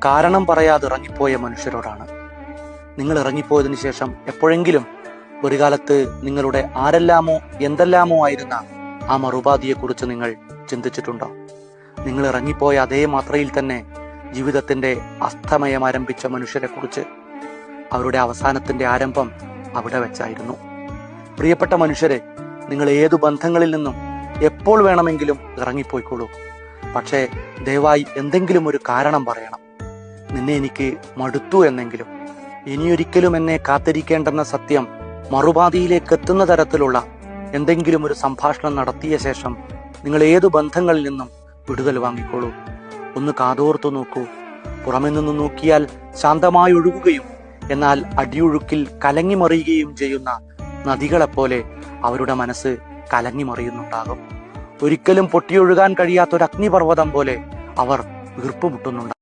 കാരണം പറയാതെ ഇറങ്ങിപ്പോയ മനുഷ്യരോടാണ്. നിങ്ങൾ ഇറങ്ങിപ്പോയതിനു ശേഷം എപ്പോഴെങ്കിലും ഒരു കാലത്ത് നിങ്ങളുടെ ആരെല്ലാമോ എന്തെല്ലാമോ ആയിരുന്ന ആ മറുപാതിയെക്കുറിച്ച് നിങ്ങൾ ചിന്തിച്ചിട്ടുണ്ടോ? നിങ്ങൾ ഇറങ്ങിപ്പോയ അതേ മാത്രയിൽ തന്നെ ജീവിതത്തിന്റെ അസ്തമയം ആരംഭിച്ച മനുഷ്യരെ കുറിച്ച്, അവരുടെ അവസാനത്തിന്റെ ആരംഭം അവിടെ വെച്ചായിരുന്നു. പ്രിയപ്പെട്ട മനുഷ്യരെ, നിങ്ങൾ ഏതു ബന്ധങ്ങളിൽ നിന്നും എപ്പോൾ വേണമെങ്കിലും ഇറങ്ങിപ്പോയിക്കോളൂ. പക്ഷേ ദയവായി എന്തെങ്കിലും ഒരു കാരണം പറയണം. നിന്നെ എനിക്ക് മടുത്തു എന്നെങ്കിലും, ഇനിയൊരിക്കലും എന്നെ കാത്തിരിക്കേണ്ടെന്ന സത്യം മറുപാതിയിലേക്ക് എത്തുന്ന തരത്തിലുള്ള എന്തെങ്കിലും ഒരു സംഭാഷണം നടത്തിയ ശേഷം നിങ്ങൾ ഏതു ബന്ധങ്ങളിൽ നിന്നും വിടുതൽ വാങ്ങിക്കോളൂ. ഒന്ന് കാതോർത്തു നോക്കൂ. പുറമെ നിന്ന് നോക്കിയാൽ ശാന്തമായി ഒഴുകുകയും എന്നാൽ അടിയൊഴുക്കിൽ കലങ്ങിമറിയുകയും ചെയ്യുന്ന നദികളെപ്പോലെ അവരുടെ മനസ്സ് കലങ്ങിമറിയുന്നുണ്ടാകും. ഒരിക്കലും പൊട്ടിയൊഴുകാൻ കഴിയാത്തൊരു അഗ്നിപർവ്വതം പോലെ അവർ വീർപ്പുമുട്ടുന്നുണ്ടാകും.